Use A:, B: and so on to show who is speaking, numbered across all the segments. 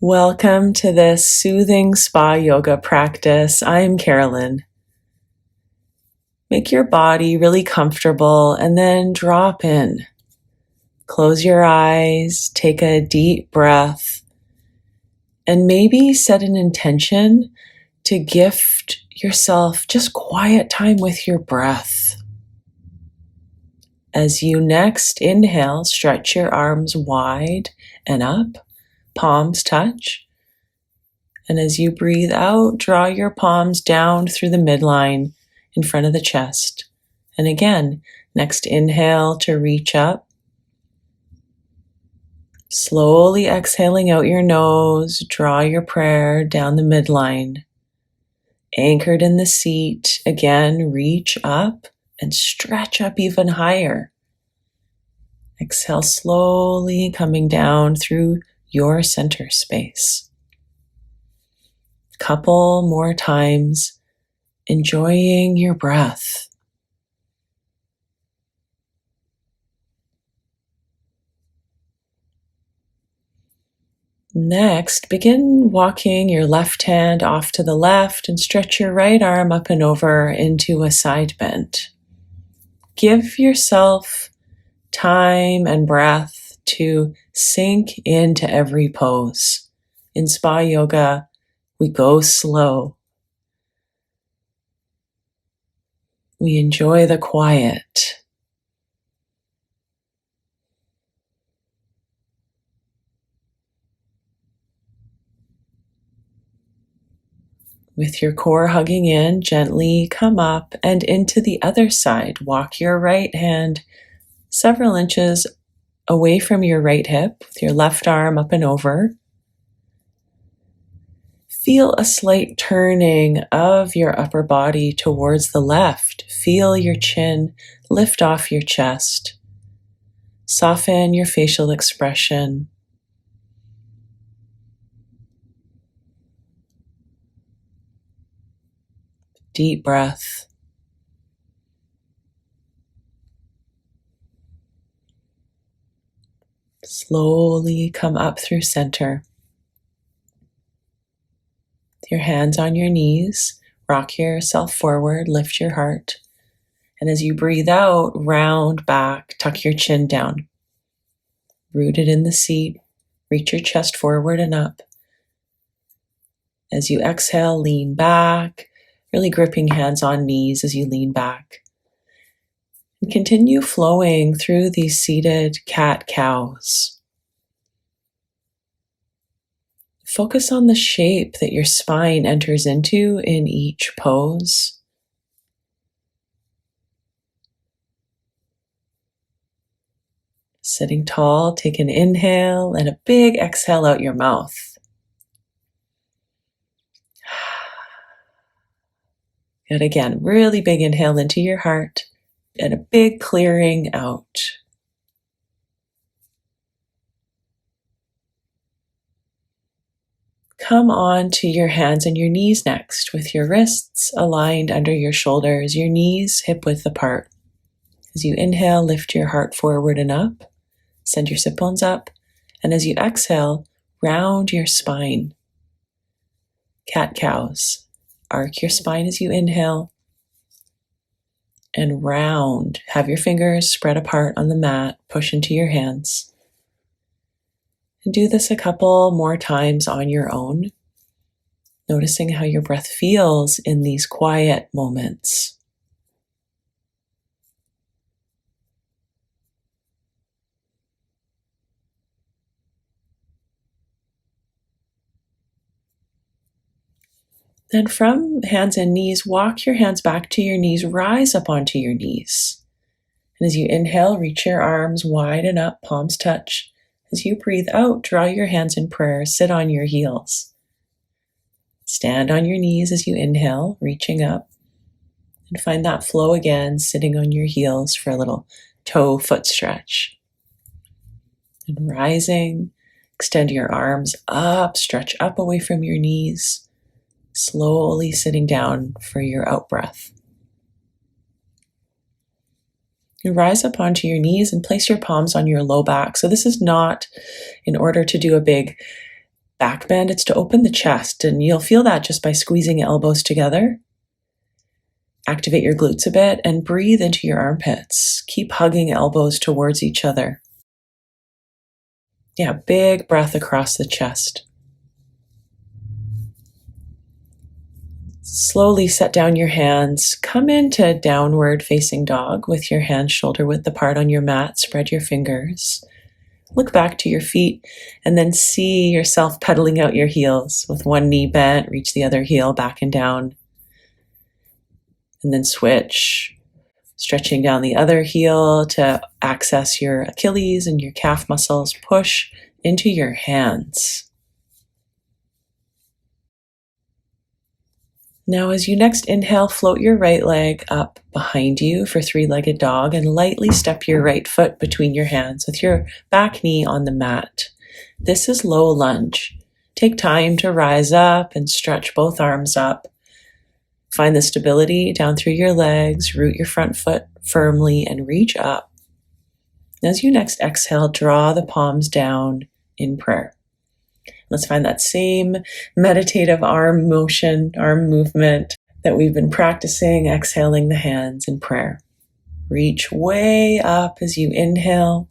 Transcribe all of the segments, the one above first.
A: Welcome to this soothing spa yoga practice. I'm Carolyn. Make your body really comfortable and then drop in. Close your eyes, take a deep breath, and maybe set an intention to gift yourself just quiet time with your breath. As you next inhale, stretch your arms wide and up. Palms touch. And as you breathe out, draw your palms down through the midline in front of the chest. And again, next inhale to reach up. Slowly exhaling out your nose, draw your prayer down the midline. Anchored in the seat, again, reach up and stretch up even higher. Exhale slowly, coming down through your center space. Couple more times, enjoying your breath. Next, begin walking your left hand off to the left and stretch your right arm up and over into a side bend. Give yourself time and breath to sink into every pose. In spa yoga, we go slow. We enjoy the quiet. With your core hugging in, gently come up and into the other side. Walk your right hand several inches away from your right hip with your left arm up and over. Feel a slight turning of your upper body towards the left. Feel your chin lift off your chest. Soften your facial expression. Deep breath. Slowly come up through center. With your hands on your knees, rock yourself forward, lift your heart. And as you breathe out, round back, tuck your chin down. Rooted in the seat, reach your chest forward and up. As you exhale, lean back, really gripping hands on knees as you lean back. And continue flowing through these seated cat-cows. Focus on the shape that your spine enters into in each pose. Sitting tall, take an inhale and a big exhale out your mouth. And again, really big inhale into your heart and a big clearing out. Come on to your hands and your knees next, with your wrists aligned under your shoulders, your knees hip width apart. As you inhale, lift your heart forward and up, send your sit bones up, and as you exhale, round your spine. Cat-cows. Arc your spine as you inhale, and round. Have your fingers spread apart on the mat, push into your hands. And do this a couple more times on your own, noticing how your breath feels in these quiet moments. Then from hands and knees, walk your hands back to your knees, rise up onto your knees. And as you inhale, reach your arms wide and up, palms touch. As you breathe out, draw your hands in prayer, sit on your heels. Stand on your knees as you inhale, reaching up. And find that flow again, sitting on your heels for a little toe foot stretch. And rising, extend your arms up, stretch up away from your knees. Slowly sitting down for your out breath. You rise up onto your knees and place your palms on your low back. So this is not in order to do a big back bend, it's to open the chest, and you'll feel that just by squeezing elbows together. Activate your glutes a bit and breathe into your armpits. Keep hugging elbows towards each other. Yeah, big breath across the chest. Slowly set down your hands. Come into downward facing dog with your hands shoulder width apart on your mat. Spread your fingers. Look back to your feet and then see yourself pedaling out your heels with one knee bent. Reach the other heel back and down. And then switch. Stretching down the other heel to access your Achilles and your calf muscles. Push into your hands. Now, as you next inhale, float your right leg up behind you for three-legged dog and lightly step your right foot between your hands with your back knee on the mat. This is low lunge. Take time to rise up and stretch both arms up. Find the stability down through your legs, root your front foot firmly and reach up. As you next exhale, draw the palms down in prayer. Let's find that same meditative arm motion, arm movement that we've been practicing, exhaling the hands in prayer. Reach way up as you inhale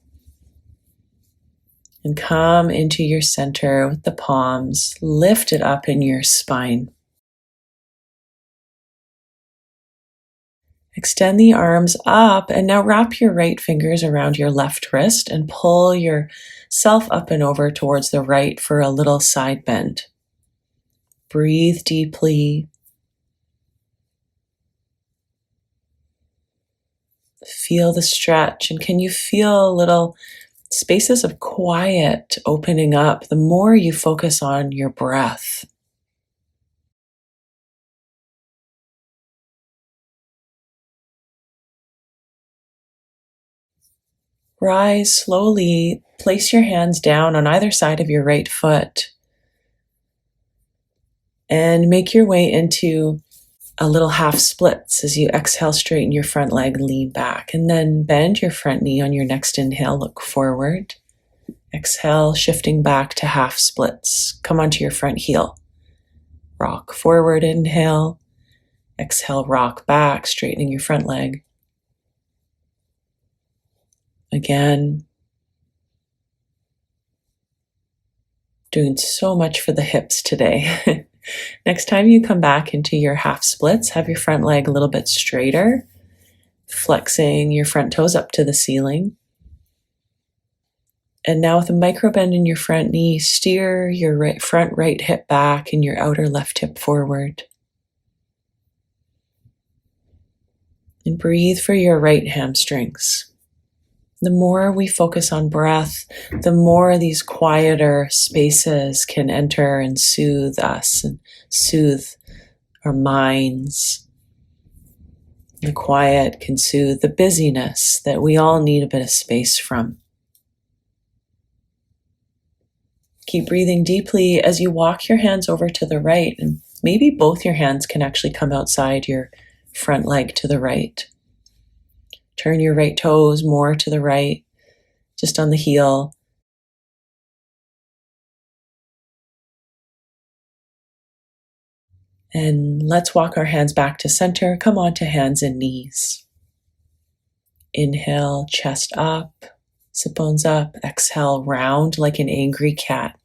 A: and come into your center with the palms lifted up in your spine. Extend the arms up and now wrap your right fingers around your left wrist and pull yourself up and over towards the right for a little side bend. Breathe deeply. Feel the stretch, and can you feel little spaces of quiet opening up the more you focus on your breath? Rise slowly, place your hands down on either side of your right foot, and make your way into a little half splits. As you exhale, straighten your front leg, lean back, and then bend your front knee on your next inhale, look forward. Exhale, shifting back to half splits. Come onto your front heel. Rock forward, inhale. Exhale, rock back, straightening your front leg. Again, doing so much for the hips today. Next time you come back into your half splits, have your front leg a little bit straighter, flexing your front toes up to the ceiling. And now with a micro bend in your front knee, steer your front right hip back and your outer left hip forward. And breathe for your right hamstrings. The more we focus on breath, the more these quieter spaces can enter and soothe us and soothe our minds. The quiet can soothe the busyness that we all need a bit of space from. Keep breathing deeply as you walk your hands over to the right, and maybe both your hands can actually come outside your front leg to the right. Turn your right toes more to the right, just on the heel. And let's walk our hands back to center. Come on to hands and knees. Inhale, chest up, sit bones up. Exhale, round like an angry cat.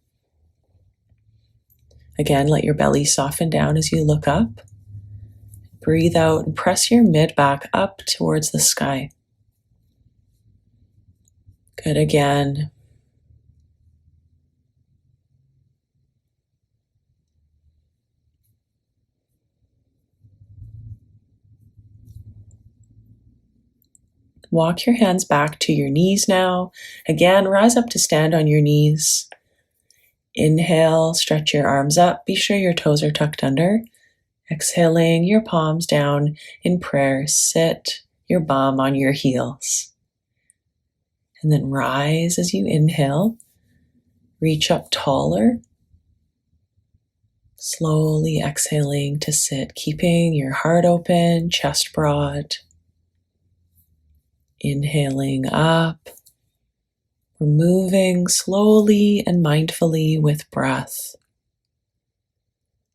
A: Again, let your belly soften down as you look up. Breathe out and press your mid back up towards the sky. Good again. Walk your hands back to your knees now. Again, rise up to stand on your knees. Inhale, stretch your arms up. Be sure your toes are tucked under. Exhaling your palms down in prayer. Sit your bum on your heels. And then rise as you inhale. Reach up taller. Slowly exhaling to sit, keeping your heart open, chest broad. Inhaling up. We're moving slowly and mindfully with breath.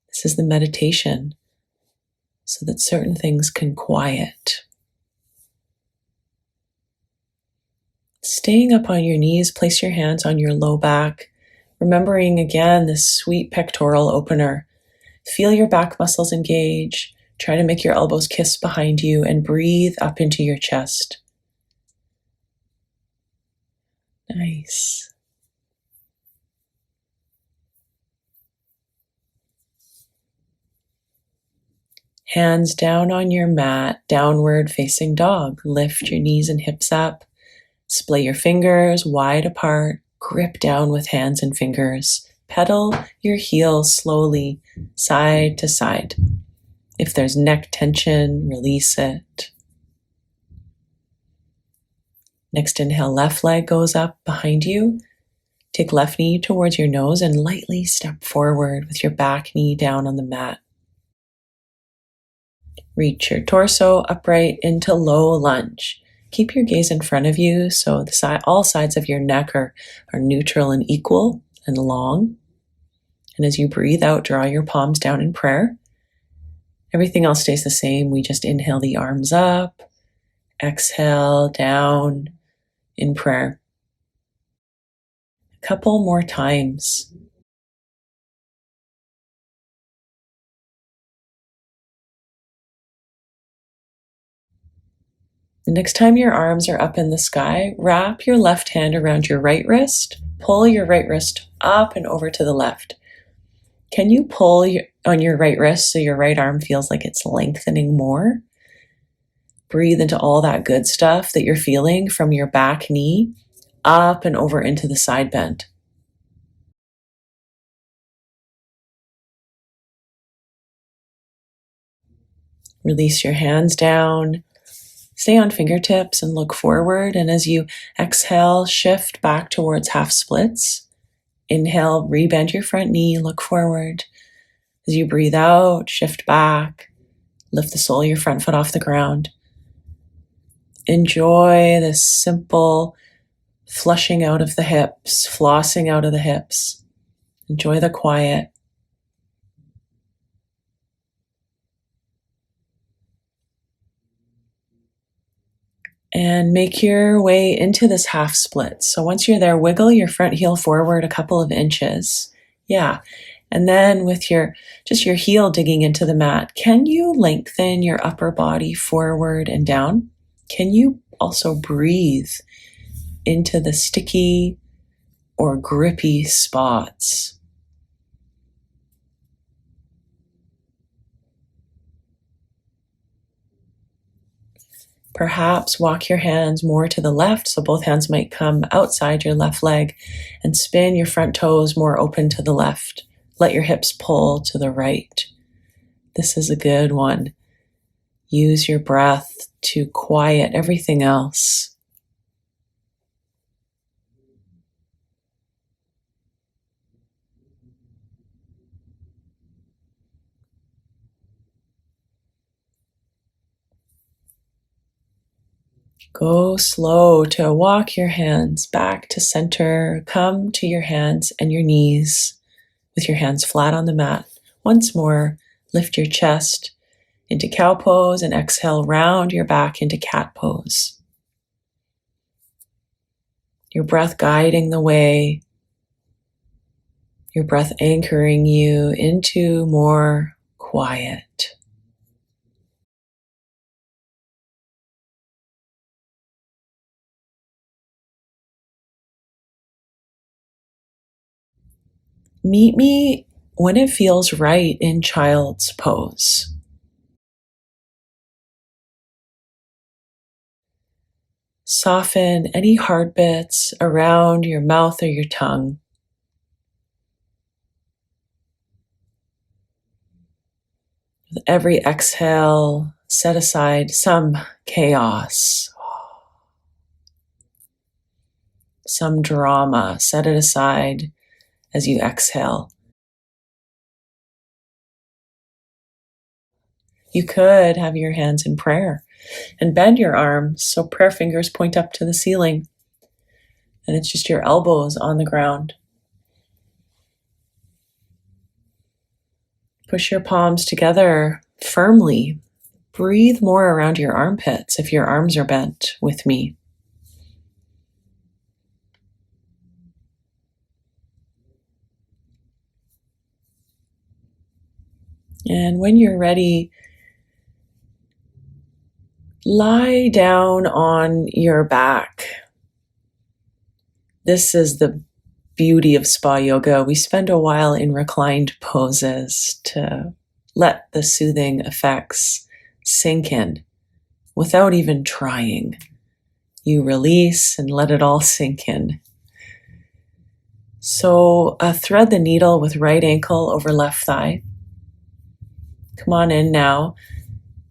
A: This is the meditation so that certain things can quiet. Staying up on your knees, place your hands on your low back, remembering again this sweet pectoral opener. Feel your back muscles engage. Try to make your elbows kiss behind you and breathe up into your chest. Nice. Hands down on your mat, downward facing dog. Lift your knees and hips up. Splay your fingers wide apart. Grip down with hands and fingers. Pedal your heels slowly, side to side. If there's neck tension, release it. Next inhale, left leg goes up behind you. Take left knee towards your nose and lightly step forward with your back knee down on the mat. Reach your torso upright into low lunge. Keep your gaze in front of you so all sides of your neck are neutral and equal and long. And as you breathe out, draw your palms down in prayer. Everything else stays the same. We just inhale the arms up, exhale down in prayer. A couple more times. The next time your arms are up in the sky, wrap your left hand around your right wrist, pull your right wrist up and over to the left. Can you pull on your right wrist so your right arm feels like it's lengthening more? Breathe into all that good stuff that you're feeling from your back knee up and over into the side bend. Release your hands down. Stay on fingertips and look forward. And as you exhale, shift back towards half splits. Inhale, rebend your front knee, look forward. As you breathe out, shift back. Lift the sole of your front foot off the ground. Enjoy this simple flushing out of the hips, flossing out of the hips. Enjoy the quiet. And make your way into this half split. So once you're there, wiggle your front heel forward a couple of inches. Yeah. And then with your heel digging into the mat, can you lengthen your upper body forward and down? Can you also breathe into the sticky or grippy spots? Perhaps walk your hands more to the left, so both hands might come outside your left leg, and spin your front toes more open to the left. Let your hips pull to the right. This is a good one. Use your breath to quiet everything else. Go slow to walk your hands back to center. Come to your hands and your knees with your hands flat on the mat. Once more, lift your chest into cow pose and exhale, round your back into cat pose. Your breath guiding the way, your breath anchoring you into more quiet. Meet me when it feels right in child's pose. Soften any hard bits around your mouth or your tongue. With every exhale, set aside some chaos, some drama. Set it aside as you exhale. You could have your hands in prayer and bend your arms so prayer fingers point up to the ceiling. and it's just your elbows on the ground. Push your palms together firmly. Breathe more around your armpits if your arms are bent with me. And when you're ready, lie down on your back. This is the beauty of spa yoga. We spend a while in reclined poses to let the soothing effects sink in without even trying. You release and let it all sink in. So thread the needle with right ankle over left thigh. Come on in now.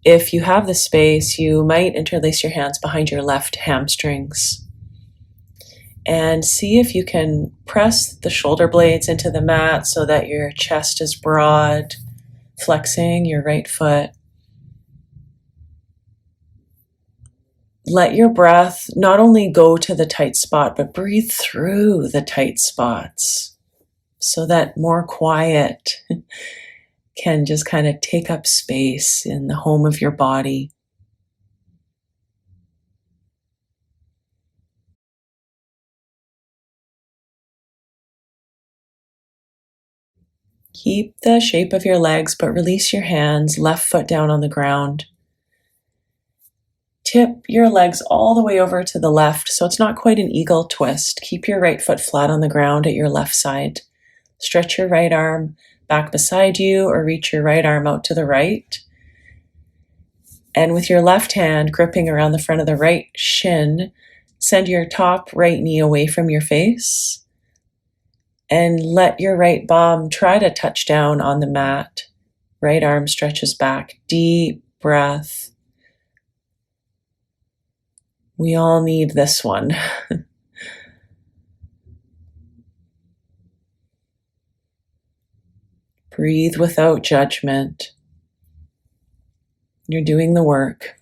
A: If you have the space, you might interlace your hands behind your left hamstrings. And see if you can press the shoulder blades into the mat so that your chest is broad, flexing your right foot. Let your breath not only go to the tight spot, but breathe through the tight spots so that more quiet can just kind of take up space in the home of your body. Keep the shape of your legs, but release your hands, left foot down on the ground. Tip your legs all the way over to the left, so it's not quite an eagle twist. Keep your right foot flat on the ground at your left side. Stretch your right arm back beside you or reach your right arm out to the right. And with your left hand gripping around the front of the right shin, send your top right knee away from your face and let your right palm try to touch down on the mat. Right arm stretches back. Deep breath. We all need this one. Breathe without judgment. You're doing the work.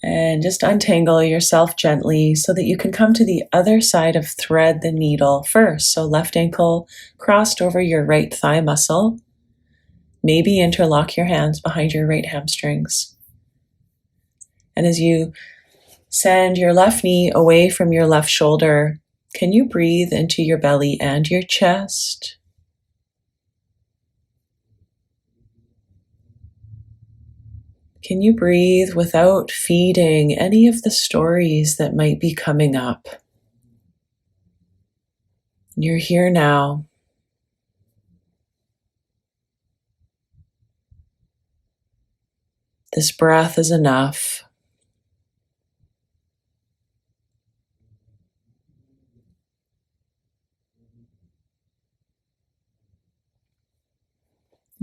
A: And just untangle yourself gently so that you can come to the other side of thread the needle first. So left ankle crossed over your right thigh muscle. Maybe interlock your hands behind your right hamstrings. And as you send your left knee away from your left shoulder, can you breathe into your belly and your chest? Can you breathe without feeding any of the stories that might be coming up? You're here now. This breath is enough.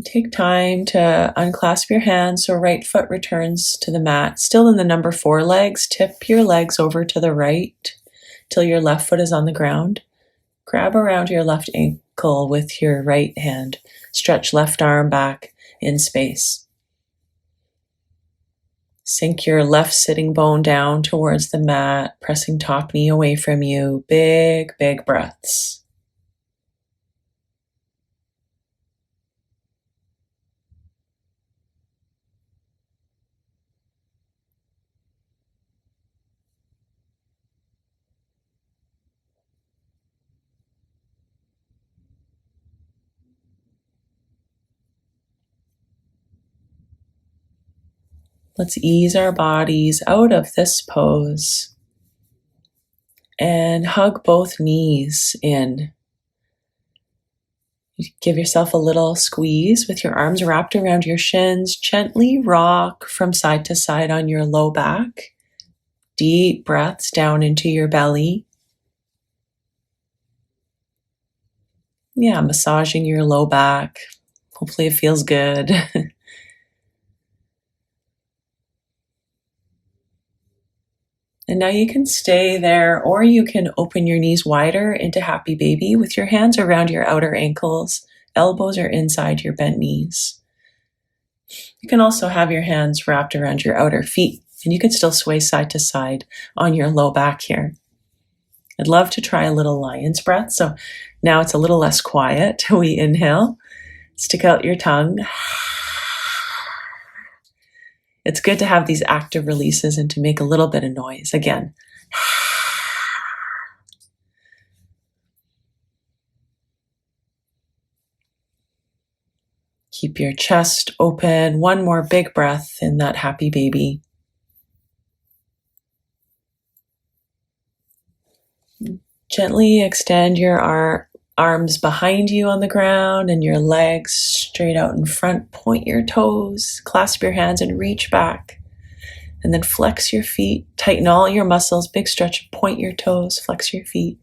A: Take time to unclasp your hands so right foot returns to the mat. Still in the number 4 legs, tip your legs over to the right till your left foot is on the ground. Grab around your left ankle with your right hand. Stretch left arm back in space. Sink your left sitting bone down towards the mat, pressing top knee away from you. Big, big breaths. Let's ease our bodies out of this pose and hug both knees in. Give yourself a little squeeze with your arms wrapped around your shins. Gently rock from side to side on your low back. Deep breaths down into your belly. Yeah, massaging your low back. Hopefully it feels good. And now you can stay there, or you can open your knees wider into happy baby with your hands around your outer ankles. Elbows are inside your bent knees. You can also have your hands wrapped around your outer feet And you can still sway side to side on your low back here. I'd love to try a little lion's breath. So now it's a little less quiet. We inhale, stick out your tongue. It's good to have these active releases and to make a little bit of noise. Again. Keep your chest open. One more big breath in that happy baby. Gently extend your arms behind you on the ground and your legs straight out in front. Point your toes, clasp your hands and reach back. And then flex your feet, tighten all your muscles, big stretch, point your toes, flex your feet.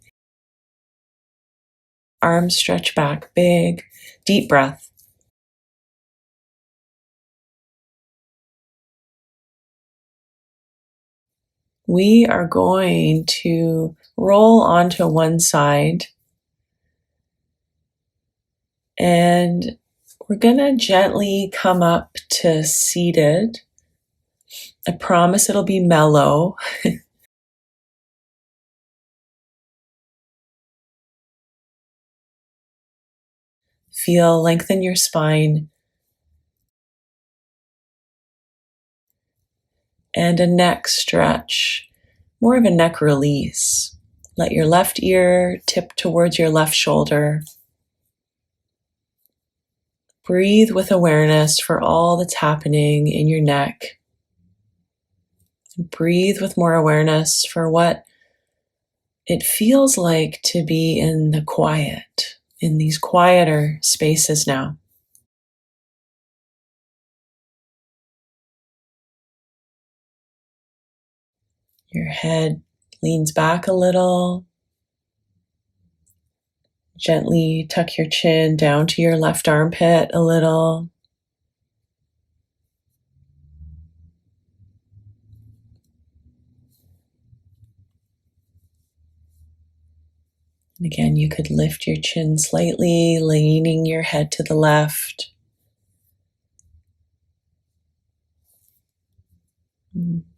A: Arms stretch back, big, deep breath. We are going to roll onto one side and we're going to gently come up to seated. I promise it'll be mellow. Lengthen your spine. And a neck stretch, more of a neck release. Let your left ear tip towards your left shoulder. Breathe with awareness for all that's happening in your neck. Breathe with more awareness for what it feels like to be in the quiet, in these quieter spaces now. Your head leans back a little. Gently tuck your chin down to your left armpit a little. And again, you could lift your chin slightly, leaning your head to the left.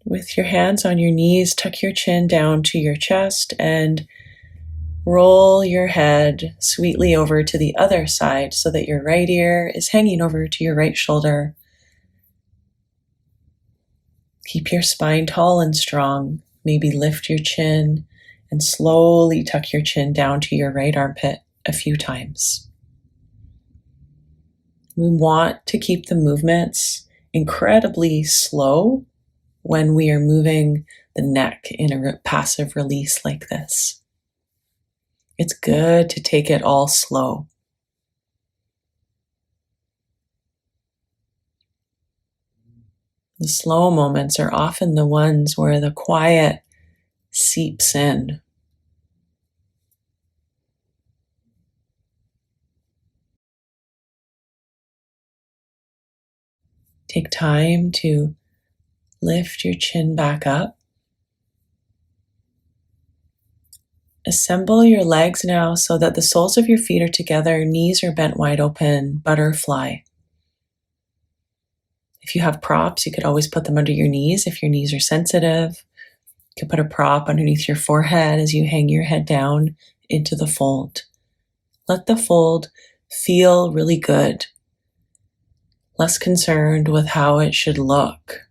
A: With your hands on your knees, tuck your chin down to your chest and roll your head sweetly over to the other side so that your right ear is hanging over to your right shoulder. Keep your spine tall and strong. Maybe lift your chin and slowly tuck your chin down to your right armpit a few times. We want to keep the movements incredibly slow when we are moving the neck in a passive release like this. It's good to take it all slow. The slow moments are often the ones where the quiet seeps in. Take time to lift your chin back up. Assemble your legs now so that the soles of your feet are together, knees are bent wide open, butterfly. If you have props, you could always put them under your knees if your knees are sensitive. You could put a prop underneath your forehead as you hang your head down into the fold. Let the fold feel really good. Less concerned with how it should look.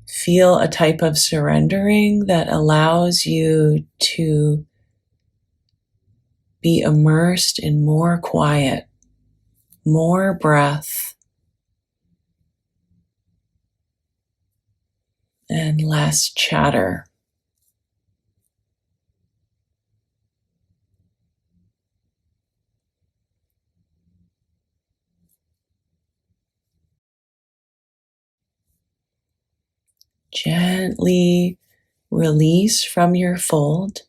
A: Feel a type of surrendering that allows you to be immersed in more quiet, more breath, and less chatter. Gently release from your fold,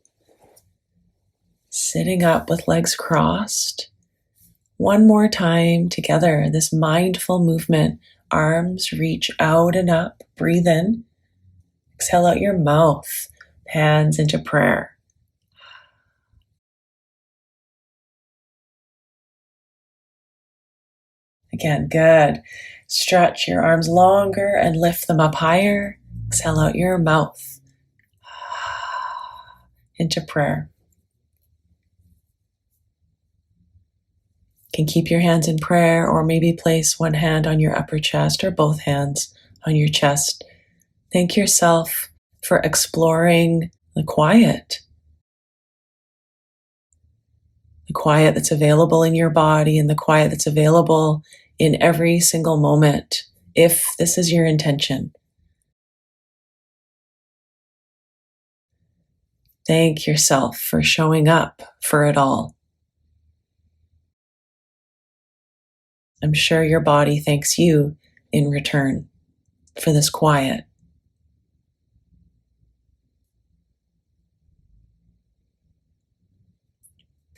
A: sitting up with legs crossed. One more time together, this mindful movement. Arms reach out and up, breathe in. Exhale out your mouth, hands into prayer. Again, good. Stretch your arms longer and lift them up higher. Exhale out your mouth into prayer. You can keep your hands in prayer, or maybe place one hand on your upper chest or both hands on your chest. Thank yourself for exploring the quiet that's available in your body and the quiet that's available in every single moment, if this is your intention. Thank yourself for showing up for it all. I'm sure your body thanks you in return for this quiet.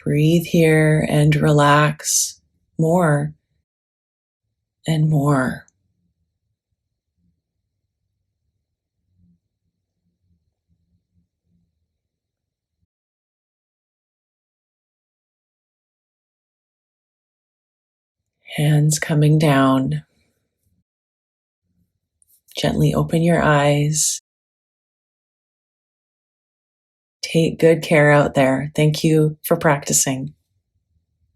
A: Breathe here and relax more and more. Hands coming down. Gently open your eyes. Take good care out there. Thank you for practicing.